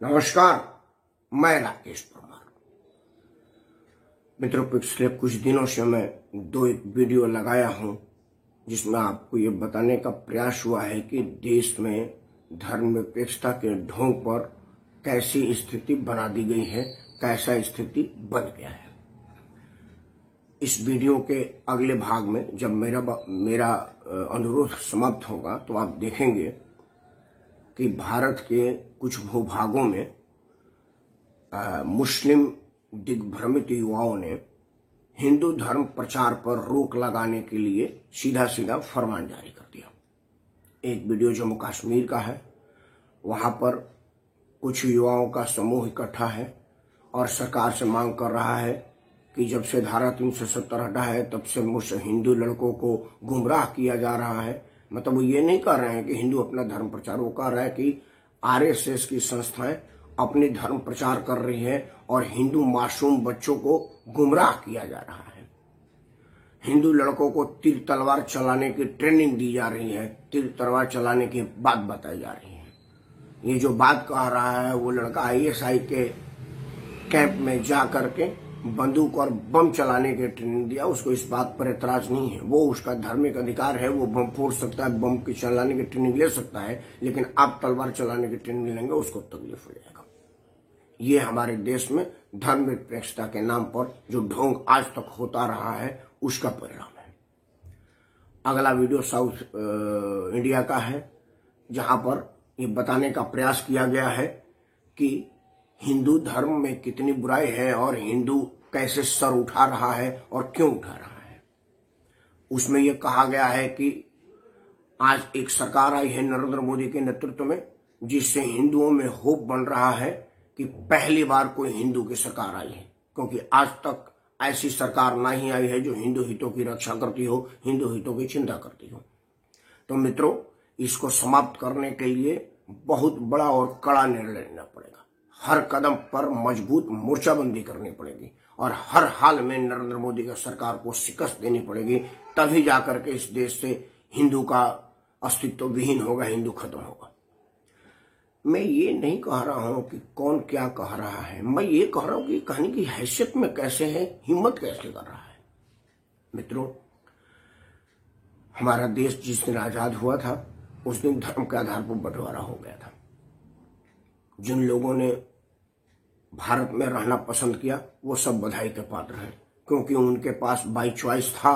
नमस्कार, मैं राकेश परमार। मित्रों, पिछले कुछ दिनों से मैं एक वीडियो लगाया हूं जिसमें आपको ये बताने का प्रयास हुआ है कि देश में धर्मनिरपेक्षता के ढोंग पर कैसी स्थिति बना दी गई है, कैसा स्थिति बन गया है। इस वीडियो के अगले भाग में जब मेरा अनुरोध समाप्त होगा तो आप देखेंगे कि भारत के कुछ भूभागों में मुस्लिम दिग्भ्रमित युवाओं ने हिंदू धर्म प्रचार पर रोक लगाने के लिए सीधा सीधा फरमान जारी कर दिया। एक वीडियो जम्मू कश्मीर का है, वहां पर कुछ युवाओं का समूह इकट्ठा है और सरकार से मांग कर रहा है कि जब से धारा 370 हटा है तब से मुस्लिम हिंदू लड़कों को गुमराह किया जा रहा है। मतलब वो ये नहीं कह रहे हैं कि हिंदू अपना धर्म प्रचार, वो कह रहा है कि आरएसएस की संस्थाएं अपनी धर्म प्रचार कर रही है और हिंदू मासूम बच्चों को गुमराह किया जा रहा है। हिंदू लड़कों को तीर तलवार चलाने की ट्रेनिंग दी जा रही है, तीर तलवार चलाने की बात बताई जा रही है। ये जो बात कह रहा है वो लड़का आईएसआई के कैंप में जा करके बंदूक और बम चलाने की ट्रेनिंग दिया। उसको इस बात पर एतराज नहीं है, वो उसका धार्मिक अधिकार है, वो बम फोड़ सकता है, बम की चलाने की ट्रेनिंग ले सकता है, लेकिन आप तलवार चलाने की ट्रेनिंग लेंगे उसको तकलीफ हो जाएगा। ये हमारे देश में धर्मनिरपेक्षता के नाम पर जो ढोंग आज तक होता रहा है उसका परिणाम है। अगला वीडियो साउथ इंडिया का है, जहां पर ये बताने का प्रयास किया गया है कि हिंदू धर्म में कितनी बुराई है और हिंदू कैसे सर उठा रहा है और क्यों उठा रहा है। उसमें यह कहा गया है कि आज एक सरकार आई है नरेंद्र मोदी के नेतृत्व में, जिससे हिंदुओं में होप बन रहा है कि पहली बार कोई हिंदू की सरकार आई है, क्योंकि आज तक ऐसी सरकार ना ही आई है जो हिंदू हितों की रक्षा करती हो, हिंदू हितों की चिंता करती हो। तो मित्रों, इसको समाप्त करने के लिए बहुत बड़ा और कड़ा निर्णय लेना पड़ेगा। हर कदम पर मजबूत मोर्चाबंदी करनी पड़ेगी और हर हाल में नरेंद्र मोदी की सरकार को शिकस्त देनी पड़ेगी, तभी जाकर के इस देश से हिंदू का अस्तित्व विहीन होगा, हिंदू खत्म होगा। मैं ये नहीं कह रहा हूं कि कौन क्या कह रहा है, मैं ये कह रहा हूं कि कहानी की हैसियत में कैसे है, हिम्मत कैसे कर रहा है। मित्रों, हमारा देश जिस दिन आजाद हुआ था उस दिन धर्म के आधार पर बंटवारा हो गया था। जिन लोगों ने भारत में रहना पसंद किया वो सब बधाई के पात्र हैं, क्योंकि उनके पास बाई चॉइस था,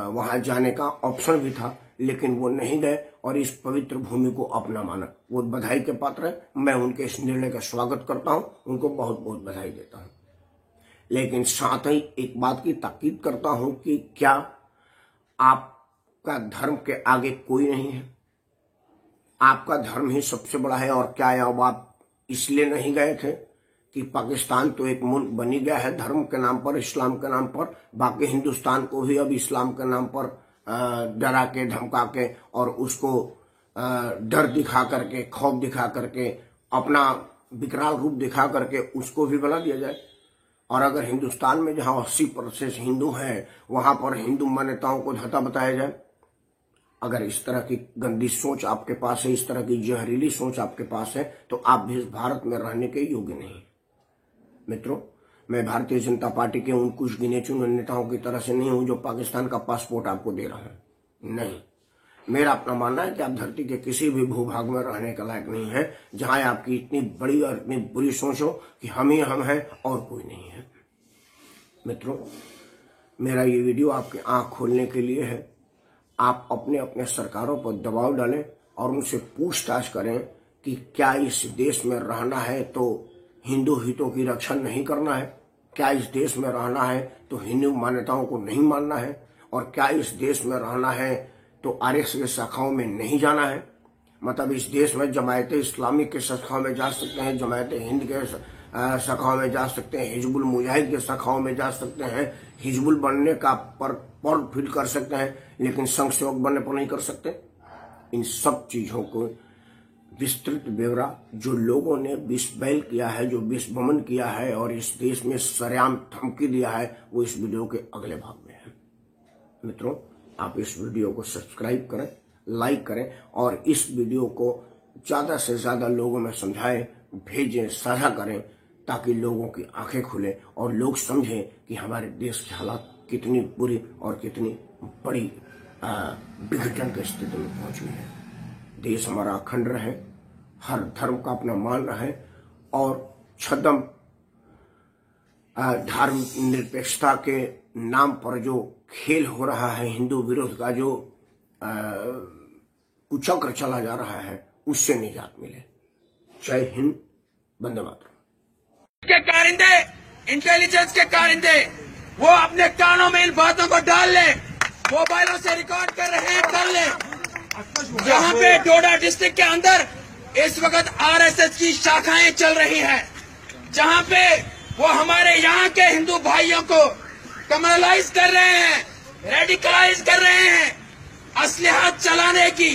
वहां जाने का ऑप्शन भी था, लेकिन वो नहीं गए और इस पवित्र भूमि को अपना माना। वो बधाई के पात्र है। मैं उनके इस निर्णय का स्वागत करता हूं, उनको बहुत बहुत बधाई देता हूं। लेकिन साथ ही एक बात की ताकीद करता हूं कि क्या आपका धर्म के आगे कोई नहीं है? आपका धर्म ही सबसे बड़ा है। और क्या अब आप इसलिए नहीं गए थे कि पाकिस्तान तो एक मुल्क बनी गया है धर्म के नाम पर, इस्लाम के नाम पर, बाकी हिंदुस्तान को भी अब इस्लाम के नाम पर डरा के, धमका के और उसको डर दिखा करके, खौफ दिखा करके, अपना विकराल रूप दिखा करके उसको भी बना दिया जाए। और अगर हिंदुस्तान में जहां 80% हिंदू हैं वहां पर हिंदू मान्यताओं को धता बताया जाए। अगर इस तरह की गंदी सोच आपके पास है, इस तरह की जहरीली सोच आपके पास है, तो आप भी इस भारत में रहने के योग्य नहीं। मित्रों, मैं भारतीय जनता पार्टी के उन कुछ गिने चुने नेताओं की तरह से नहीं हूं जो पाकिस्तान का पासपोर्ट आपको दे रहा हूं। नहीं, मेरा अपना मानना है कि आप धरती के किसी भी भूभाग में रहने के लायक नहीं है जहां आपकी इतनी बड़ी और इतनी बुरी सोच हो कि हम ही हम हैं और कोई नहीं है। मित्रों, मेरा ये वीडियो आपकी आंख खोलने के लिए है। आप अपने अपने सरकारों पर दबाव डालें और उनसे पूछताछ करें कि क्या इस देश में रहना है तो हिंदू हितों की रक्षा नहीं करना है? क्या इस देश में रहना है तो हिंदू मान्यताओं को नहीं मानना है? और क्या इस देश में रहना है तो आरएसएस की शाखाओं में नहीं जाना है? मतलब इस देश में जमायत इस्लामी के शाखाओं में जा सकते हैं, जमायत हिंद के शाखाओं में जा सकते हैं, हिजबुल मुजाहिद के शाखाओं में जा सकते हैं, हिजबुल बनने का पर फील कर सकते हैं, लेकिन संघ सेवक बनने पर नहीं कर सकते। इन सब चीजों को विस्तृत ब्यौरा जो लोगों ने विस्बैल किया है, जो विस्वमन किया है और इस देश में सरेआम धमकी दिया है, वो इस वीडियो के अगले भाग में है। मित्रों, आप इस वीडियो को सब्सक्राइब करें, लाइक करें और इस वीडियो को ज्यादा से ज्यादा लोगों में समझाएं भेजें, साझा करें, ताकि लोगों की आंखें खुलें और लोग समझें कि हमारे देश की हालात कितनी बुरी और कितनी बड़ी विघटन की स्थिति में पहुंची है। देश हमारा अखंड रहे, हर धर्म का अपना मान रहे और छद्म धार्मिक निरपेक्षता के नाम पर जो खेल हो रहा है, हिंदू विरोध का जो कुचक्र चला जा रहा है, उससे निजात मिले। जय हिंद, वंदे मातरम। के कारिंदे, इंटेलिजेंस के कारिंदे, वो अपने कानों में इन बातों को डाल ले, मोबाइलों से रिकॉर्ड कर रहे हैं, कर ले। जहां पे डोडा डिस्ट्रिक्ट के अंदर इस वक्त आरएसएस की शाखाएं चल रही हैं, जहां पे वो हमारे यहाँ के हिंदू भाइयों को कम्युनलाइज कर रहे हैं, रेडिकलाइज कर रहे हैं, असलहा चलाने की,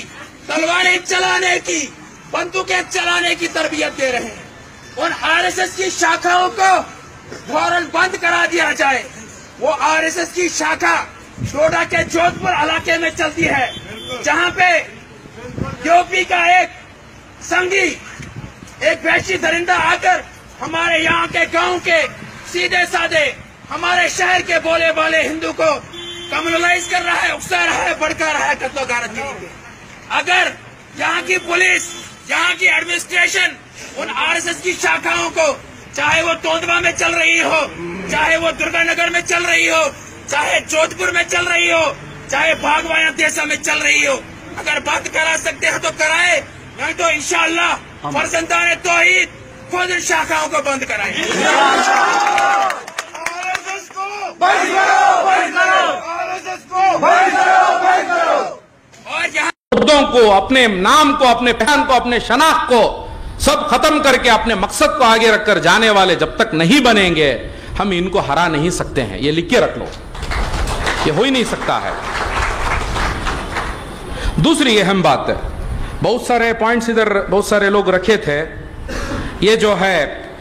तलवारें चलाने की, बंदूकें चलाने की तरबियत दे रहे हैं। उन आरएसएस की शाखाओं को फौरन बंद करा दिया जाए। वो आरएसएस की शाखा डोडा के जोधपुर इलाके में चलती है, जहां पे यूपी का एक संगी, एक वैश्य दरिंदा आकर हमारे यहाँ के गांव के सीधे साधे हमारे शहर के बोले वाले हिंदू को कम्युनलाइज कर रहा है, उकसा रहा है, भड़का रहा है कत्लो गारत के लिए। अगर यहाँ की पुलिस, यहाँ की एडमिनिस्ट्रेशन उन आरएसएस की शाखाओं को, चाहे वो तोंदवा में चल रही हो, चाहे वो दुर्गानगर में चल रही हो, चाहे जोधपुर में चल रही हो, चाहे भागवाया देसा में चल रही हो, अगर बंद करा सकते हैं तो कराए, नहीं तो इंशाअल्लाह फर्जंदान तौहीद खुद इन शाखाओं को बंद कराएंगे। आरएसएस को बंद करो, बंद करो, आरएसएस को बंद करो, बंद करो। और यहाँ मुद्दों को, अपने नाम को, अपने पहचान को, अपने शनाख्त को सब खत्म करके अपने मकसद को आगे रखकर जाने वाले जब तक नहीं बनेंगे, हम इनको हरा नहीं सकते हैं। ये लिख के रख लो, ये हो ही नहीं सकता है। दूसरी अहम बात है, बहुत सारे पॉइंट्स इधर बहुत सारे लोग रखे थे, ये जो है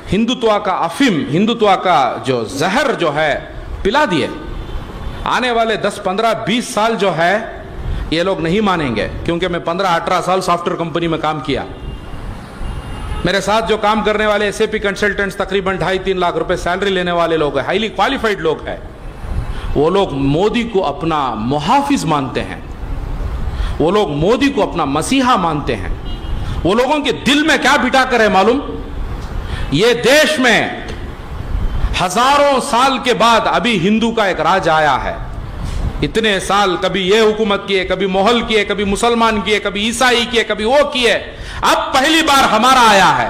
हिंदुत्व का अफीम, हिंदुत्व का जो जहर जो है पिला दिए। आने वाले 10, 15, 20 साल जो है ये लोग नहीं मानेंगे, क्योंकि मैं 15, 18 साल सॉफ्टवेयर कंपनी में काम किया। मेरे साथ जो काम करने वाले एसएपी कंसल्टेंट्स तकरीबन 2.5-3 लाख रुपए सैलरी लेने वाले लोग हैं, हाईली क्वालिफाइड लोग हैं। वो लोग मोदी को अपना मुहाफिज मानते हैं, वो लोग मोदी को अपना मसीहा मानते हैं। वो लोगों के दिल में क्या बिठा कर है मालूम? ये देश में हजारों साल के बाद अभी हिंदू का एक राज आया है। इतने साल कभी ये हुकूमत किए, कभी मोहल किए, कभी मुसलमान किए, कभी ईसाई किए, कभी वो किए, अब पहली बार हमारा आया है।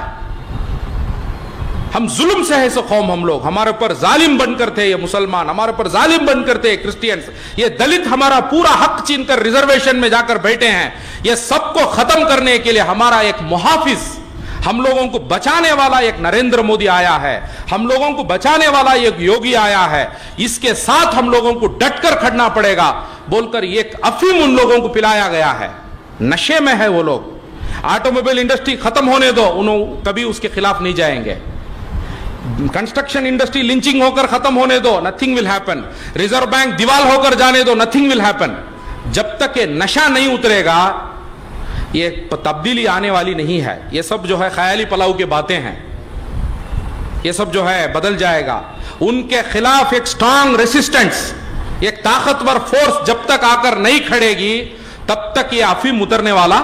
हम जुल्म से है सो कौम, हम लोग, हमारे ऊपर जालिम बनकर थे ये मुसलमान, हमारे ऊपर जालिम बनकर थे क्रिश्चियंस, ये दलित हमारा पूरा हक छीनकर रिजर्वेशन में जाकर बैठे हैं। ये सबको खत्म करने के लिए हमारा एक मुहाफिज, हम लोगों को बचाने वाला एक नरेंद्र मोदी आया है, हम लोगों को बचाने वाला एक योगी आया है। इसके साथ हम लोगों को डटकर खड़ना पड़ेगा बोलकर एक अफीम उन लोगों को पिलाया गया है। नशे में है वो लोग। ऑटोमोबाइल इंडस्ट्री खत्म होने दो, उन्होंने कभी उसके खिलाफ नहीं जाएंगे। कंस्ट्रक्शन इंडस्ट्री लिंचिंग होकर खत्म होने दो, nothing will happen. Reserve bank दीवाल होकर जाने दो, नथिंग विल हैपन। जब तक ये नशा नहीं उतरेगा ये तब्दीली आने वाली नहीं है। ये सब जो है ख्याली पलाऊ की बातें हैं, ये सब जो है बदल जाएगा। उनके खिलाफ एक स्ट्रांग रेसिस्टेंस, एक ताकतवर फोर्स जब तक आकर नहीं खड़ेगी तब तक ये अफीम उतरने वाला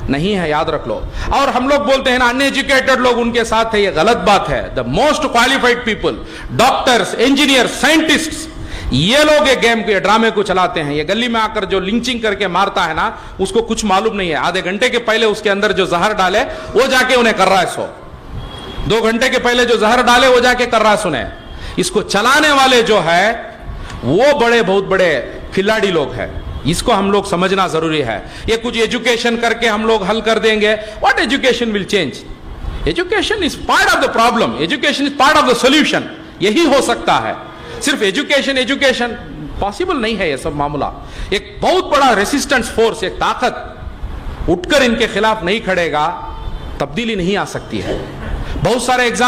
नहीं है, याद रख लो। और हम लोग बोलते हैं ना अनएजुकेटेड लोग उनके साथ है, ये गलत बात है। The most qualified people, doctors, engineer, scientists, ये लोग ये गेम को, ये ड्रामे को चलाते हैं। ये गली में आकर जो लिंचिंग करके मारता है ना, उसको कुछ मालूम नहीं है। आधे घंटे के पहले उसके अंदर जो जहर डाले वो जाके उन्हें कर रहा है 100। 2 घंटे के पहले जो जहर डाले वो जाके कर रहा है सुने। इसको चलाने वाले जो है वो बड़े, बहुत बड़े खिलाड़ी लोग हैं। इसको हम लोग समझना जरूरी है। ये कुछ एजुकेशन करके हम लोग हल कर देंगे, what education will change? Education is part of the problem, education is part of the solution. यही हो सकता है। सिर्फ एजुकेशन पॉसिबल नहीं है। ये सब मामला एक बहुत बड़ा रेसिस्टेंस फोर्स, एक ताकत उठकर इनके खिलाफ नहीं खड़ेगा, तब्दीली नहीं आ सकती है। बहुत सारे एग्जाम